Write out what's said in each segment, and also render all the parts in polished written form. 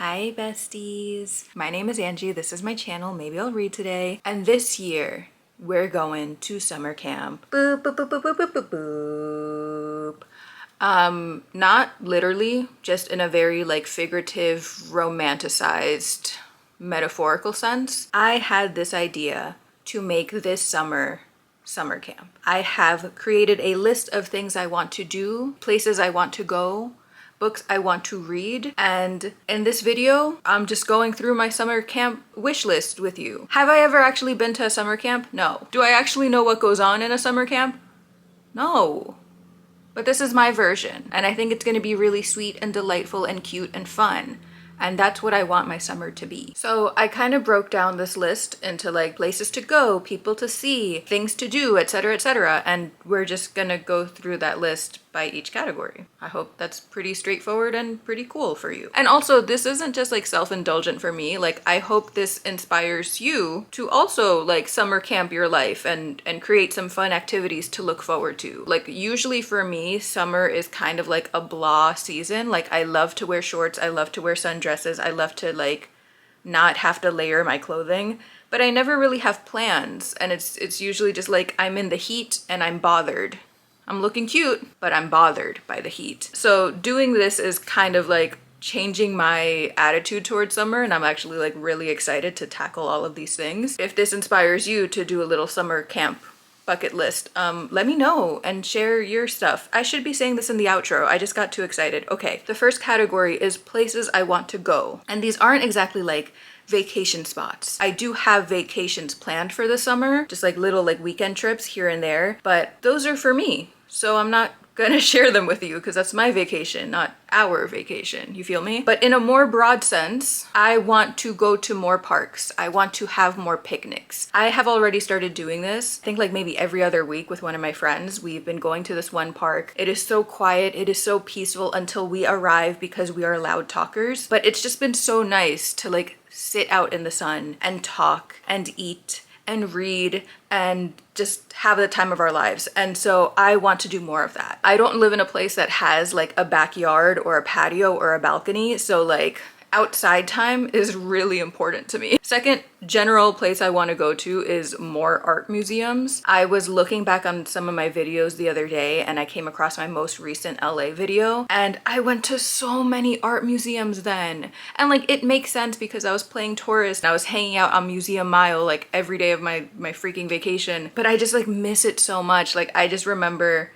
Hi besties, my name is Angie, this is my channel, maybe I'll read today, and this year we're going to summer camp. Boop, boop, boop, boop, boop, boop, boop, boop. Not literally, just in a very like figurative, romanticized, metaphorical sense. I had this idea to make this summer camp. I have created a list of things I want to do, places I want to go, books I want to read, and in this video I'm just going through my summer camp wish list with you. Have I ever actually been to a summer camp? No. Do I actually know what goes on in a summer camp? No. But this is my version, and I think it's going to be really sweet and delightful and cute and fun. And that's what I want my summer to be. So I kind of broke down this list into like places to go, people to see, things to do, etc., etc. And we're just gonna go through that list by each category. I hope that's pretty straightforward and pretty cool for you. And also, this isn't just like self-indulgent for me. Like, I hope this inspires you to also like summer camp your life and create some fun activities to look forward to. Like, usually for me, summer is kind of like a blah season. Like, I love to wear shorts, I love to wear sundresses, I love to like not have to layer my clothing, but I never really have plans. And it's usually just like I'm in the heat and I'm bothered. I'm looking cute, but I'm bothered by the heat. So doing this is kind of like changing my attitude towards summer, and I'm actually like really excited to tackle all of these things. If this inspires you to do a little summer camp bucket list, let me know and share your stuff. I should be saying this in the outro. I just got too excited. Okay, the first category is places I want to go. And these aren't exactly like vacation spots. I do have vacations planned for the summer, just like little like weekend trips here and there, but those are for me. So I'm not gonna share them with you because that's my vacation, not our vacation. You feel me? But in a more broad sense, I want to go to more parks. I want to have more picnics. I have already started doing this. I think like maybe every other week with one of my friends. We've been going to this one park. It is so quiet. It is so peaceful until we arrive because we are loud talkers. But it's just been so nice to like sit out in the sun and talk and eat and read and just have the time of our lives. And so I want to do more of that. I don't live in a place that has like a backyard or a patio or a balcony, so like outside time is really important to me. Second general place I want to go to is more art museums. I was looking back on some of my videos the other day and I came across my most recent LA video, and I went to so many art museums then. And like it makes sense because I was playing tourist and I was hanging out on Museum Mile like every day of my freaking vacation, but I just like miss it so much. Like I just remember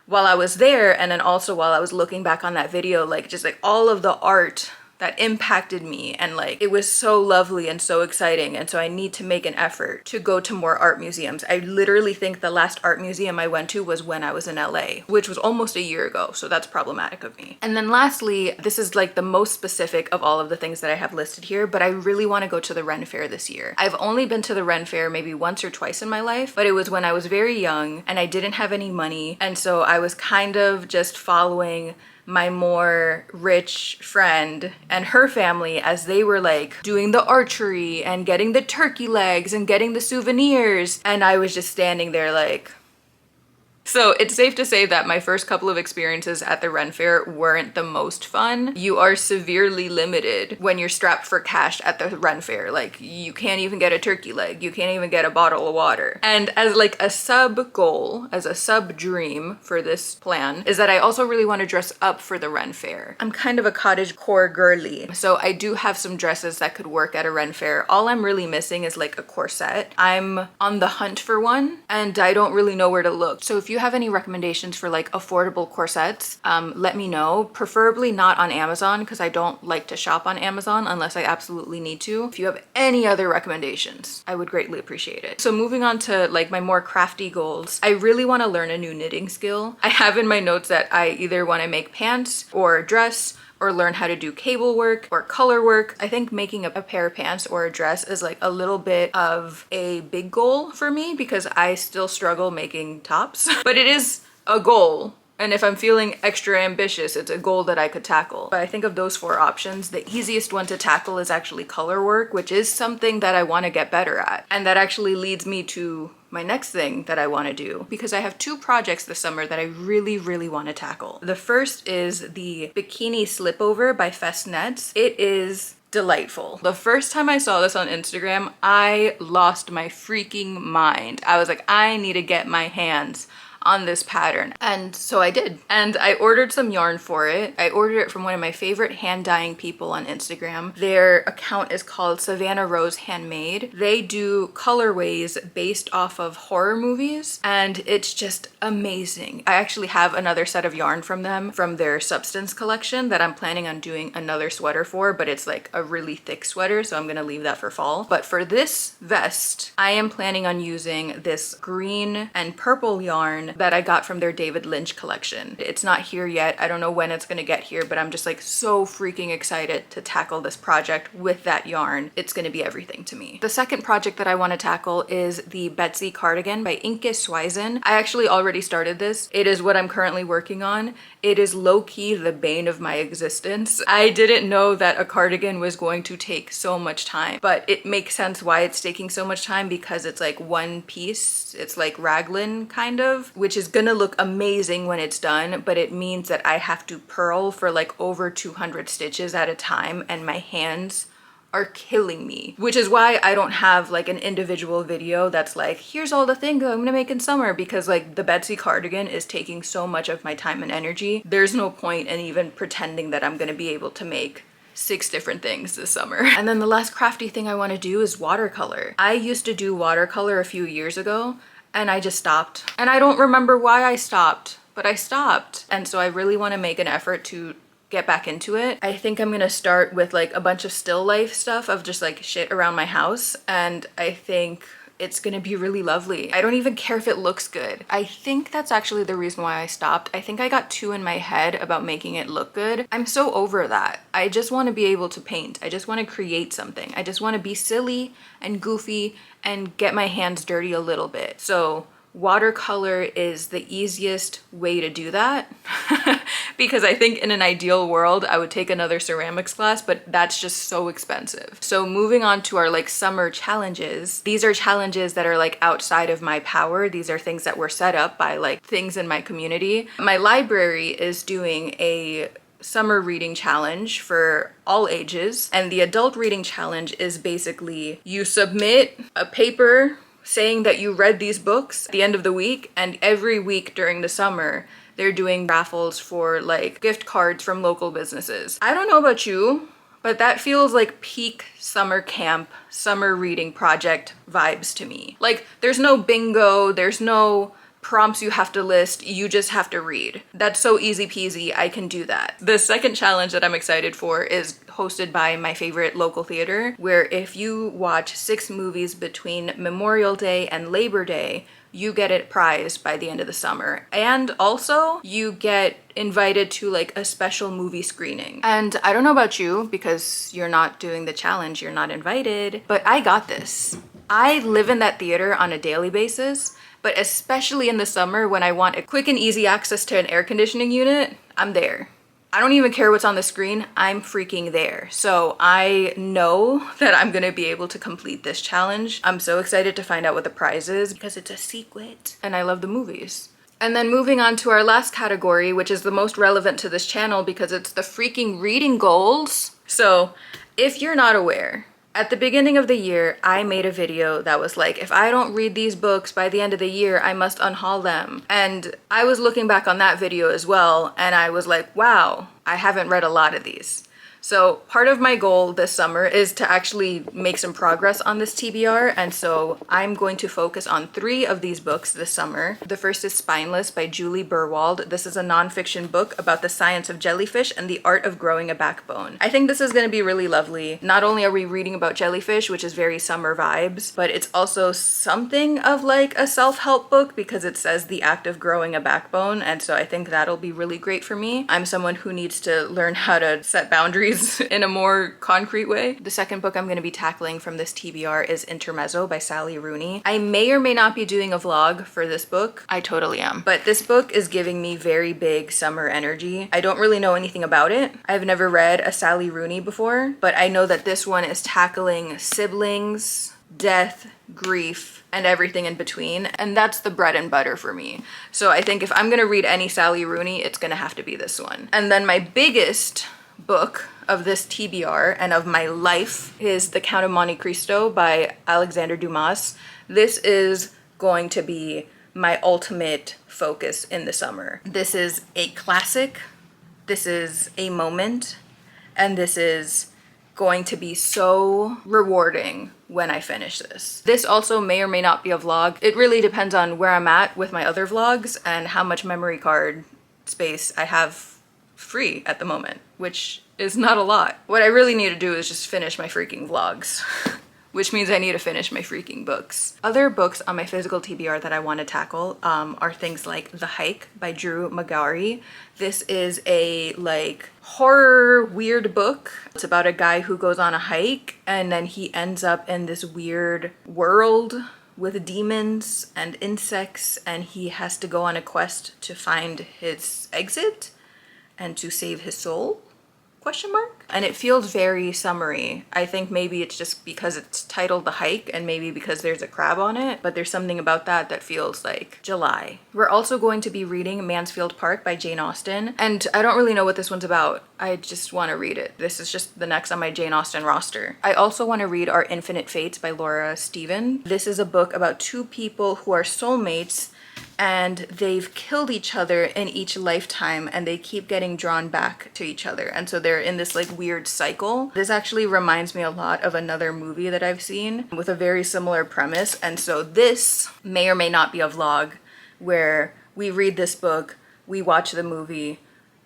while I was there, and then also while I was looking back on that video, like just like all of the art that impacted me, and like it was so lovely and so exciting. And so I need to make an effort to go to more art museums. I literally think the last art museum I went to was when I was in LA, which was almost a year ago, so that's problematic of me. And then lastly, this is like the most specific of all of the things that I have listed here, but I really want to go to the Ren Fair this year. I've only been to the Ren Fair maybe once or twice in my life, but it was when I was very young and I didn't have any money, and so I was kind of just following my more rich friend and her family as they were like doing the archery and getting the turkey legs and getting the souvenirs, and I was just standing there like... So it's safe to say that my first couple of experiences at the Ren Fair weren't the most fun. You are severely limited when you're strapped for cash at the Ren Fair. Like, you can't even get a turkey leg, you can't even get a bottle of water. And as like a sub goal, as a sub dream for this plan, is that I also really want to dress up for the Ren Fair. I'm kind of a cottagecore girly, so I do have some dresses that could work at a Ren Fair. All I'm really missing is like a corset. I'm on the hunt for one and I don't really know where to look. So if you have any recommendations for like affordable corsets, let me know. Preferably not on Amazon because I don't like to shop on Amazon unless I absolutely need to. If you have any other recommendations, I would greatly appreciate it. So moving on to like my more crafty goals, I really want to learn a new knitting skill. I have in my notes that I either want to make pants or a dress or learn how to do cable work or color work. I think making a pair of pants or a dress is like a little bit of a big goal for me because I still struggle making tops, but it is a goal And if I'm feeling extra ambitious, it's a goal that I could tackle. But I think of those 4 options, the easiest one to tackle is actually color work, which is something that I want to get better at. And that actually leads me to my next thing that I want to do, because I have 2 projects this summer that I really, really want to tackle. The first is the bikini slipover by Festnets. It is delightful. The first time I saw this on Instagram, I lost my freaking mind. I was like, I need to get my hands on this pattern. And so I did. And I ordered some yarn for it. I ordered it from one of my favorite hand dyeing people on Instagram. Their account is called Savannah Rose Handmade. They do colorways based off of horror movies, and it's just amazing. I actually have another set of yarn from them from their Substance collection that I'm planning on doing another sweater for, but it's like a really thick sweater, so I'm gonna leave that for fall. But for this vest, I am planning on using this green and purple yarn that I got from their David Lynch collection. It's not here yet. I don't know when it's gonna get here, but I'm just like so freaking excited to tackle this project with that yarn. It's gonna be everything to me. The second project that I want to tackle is the Betsy cardigan by Inke Swyzen. I actually already started this. It is what I'm currently working on. It is low-key the bane of my existence. I didn't know that a cardigan was going to take so much time, but it makes sense why it's taking so much time, because it's like one piece. It's like raglan kind of, which is gonna look amazing when it's done, but it means that I have to purl for like over 200 stitches at a time, and my hands are killing me, which is why I don't have like an individual video that's like, here's all the things I'm gonna make in summer, because like the Betsy cardigan is taking so much of my time and energy. There's no point in even pretending that I'm gonna be able to make 6 different things this summer. And then the last crafty thing I want to do is watercolor. I used to do watercolor a few years ago, and I just stopped. And I don't remember why I stopped, but I stopped. And so I really want to make an effort to get back into it. I think I'm gonna start with like a bunch of still life stuff of just like shit around my house, and I think it's gonna be really lovely. I don't even care if it looks good. I think that's actually the reason why I stopped. I think I got too in my head about making it look good. I'm so over that. I just want to be able to paint. I just want to create something. I just want to be silly and goofy and get my hands dirty a little bit. So watercolor is the easiest way to do that because I think in an ideal world I would take another ceramics class, but that's just so expensive. So moving on to our like summer challenges, these are challenges that are like outside of my power. These are things that were set up by like things in my community. My library is doing a summer reading challenge for all ages, and the adult reading challenge is basically you submit a paper saying that you read these books at the end of the week, and every week during the summer they're doing raffles for like gift cards from local businesses. I don't know about you, but that feels like peak summer camp, summer reading project vibes to me. Like there's no bingo, there's no prompts you have to list, you just have to read. That's so easy peasy, I can do that. The second challenge that I'm excited for is hosted by my favorite local theater, where if you watch 6 movies between Memorial Day and Labor Day, you get a prize by the end of the summer. And also you get invited to like a special movie screening. And I don't know about you, because you're not doing the challenge, you're not invited, but I got this. I live in that theater on a daily basis, but especially in the summer when I want a quick and easy access to an air conditioning unit, I'm there. I don't even care what's on the screen, I'm freaking there. So I know that I'm gonna be able to complete this challenge. I'm so excited to find out what the prize is because it's a secret and I love the movies. And then moving on to our last category, which is the most relevant to this channel because it's the freaking reading goals. So if you're not aware, at the beginning of the year, I made a video that was like, if I don't read these books by the end of the year, I must unhaul them. And I was looking back on that video as well, and I was like, wow, I haven't read a lot of these. So part of my goal this summer is to actually make some progress on this TBR, and so I'm going to focus on 3 of these books this summer. The first is Spineless by Julie Burwald. This is a nonfiction book about the science of jellyfish and the art of growing a backbone. I think this is going to be really lovely. Not only are we reading about jellyfish, which is very summer vibes, but it's also something of like a self-help book because it says the act of growing a backbone, and so I think that'll be really great for me. I'm someone who needs to learn how to set boundaries series in a more concrete way. The second book I'm going to be tackling from this TBR is Intermezzo by Sally Rooney. I may or may not be doing a vlog for this book. I totally am. But this book is giving me very big summer energy. I don't really know anything about it. I've never read a Sally Rooney before, but I know that this one is tackling siblings, death, grief, and everything in between, and that's the bread and butter for me. So I think if I'm gonna read any Sally Rooney, it's gonna have to be this one. And then my biggest book of this TBR and of my life is The Count of Monte Cristo by Alexander Dumas. This is going to be my ultimate focus in the summer. This is a classic, this is a moment, and this is going to be so rewarding when I finish this. This also may or may not be a vlog. It really depends on where I'm at with my other vlogs and how much memory card space I have free at the moment, which is not a lot. What I really need to do is just finish my freaking vlogs. Which means I need to finish my freaking books. Other books on my physical TBR that I want to tackle are things like The Hike by Drew Magary. This is a like horror weird book. It's about a guy who goes on a hike and then he ends up in this weird world with demons and insects, and he has to go on a quest to find his exit and to save his soul. Question mark? And it feels very summery. I think maybe it's just because it's titled The Hike and maybe because there's a crab on it, but there's something about that that feels like July. We're also going to be reading Mansfield Park by Jane Austen, and I don't really know what this one's about. I just want to read it. This is just the next on my Jane Austen roster. I also want to read Our Infinite Fates by Laura Stephen. This is a book about two people who are soulmates and they've killed each other in each lifetime and they keep getting drawn back to each other, and so they're in this like weird cycle. This actually reminds me a lot of another movie that I've seen with a very similar premise, and so this may or may not be a vlog where we read this book, we watch the movie,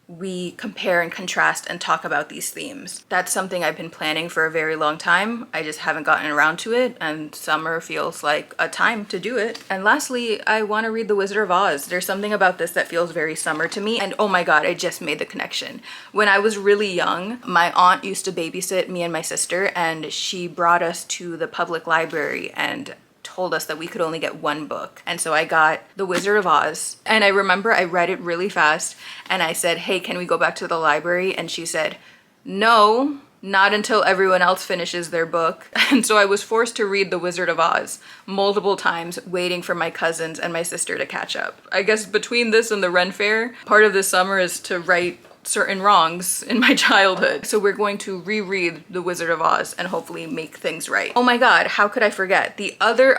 we compare and contrast and talk about these themes. That's something I've been planning for a very long time. I just haven't gotten around to it, and summer feels like a time to do it. And lastly, I want to read The Wizard of Oz. There's something about this that feels very summer to me, and oh my god, I just made the connection. When I was really young, my aunt used to babysit me and my sister, and she brought us to the public library and told us that we could only get one book. And so I got The Wizard of Oz, and I remember I read it really fast and I said, hey, can we go back to the library? And she said, no, not until everyone else finishes their book. And so I was forced to read The Wizard of Oz multiple times, waiting for my cousins and my sister to catch up. I guess between this and the Ren Fair, part of this summer is to write certain wrongs in my childhood. So we're going to reread The Wizard of Oz and hopefully make things right. Oh my god, how could I forget? The other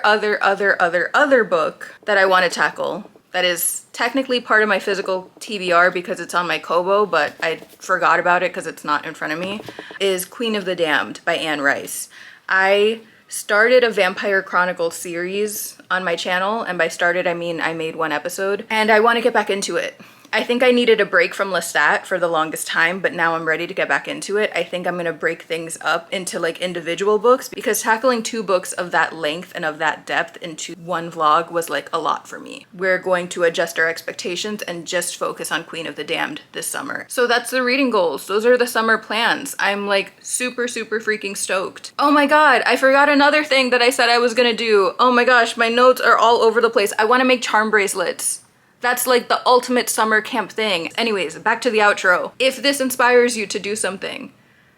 book that I want to tackle that is technically part of my physical TBR because it's on my Kobo, but I forgot about it because it's not in front of me, is Queen of the Damned by Anne Rice. I started a Vampire Chronicles series on my channel, and by started I mean I made one episode, and I want to get back into it. I think I needed a break from Lestat for the longest time, but now I'm ready to get back into it. I think I'm gonna break things up into like individual books, because tackling 2 books of that length and of that depth into one vlog was like a lot for me. We're going to adjust our expectations and just focus on Queen of the Damned this summer. So that's the reading goals. Those are the summer plans. I'm like super freaking stoked. Oh my god, I forgot another thing that I said I was gonna do. Oh my gosh, my notes are all over the place. I wanna make charm bracelets. That's like the ultimate summer camp thing. Anyways, back to the outro. If this inspires you to do something,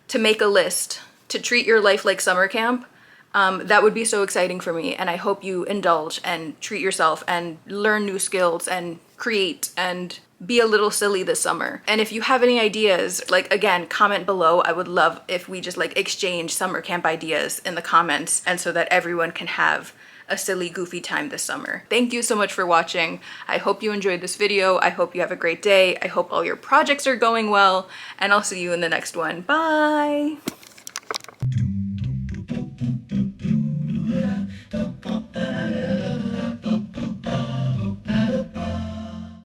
to make a list, to treat your life like summer camp, that would be so exciting for me. And I hope you indulge and treat yourself and learn new skills and create and be a little silly this summer. And if you have any ideas, like again, comment below. I would love if we just like exchange summer camp ideas in the comments, and so that everyone can have a silly, goofy time this summer. Thank you so much for watching. I hope you enjoyed this video. I hope you have a great day. I hope all your projects are going well, and I'll see you in the next one. Bye!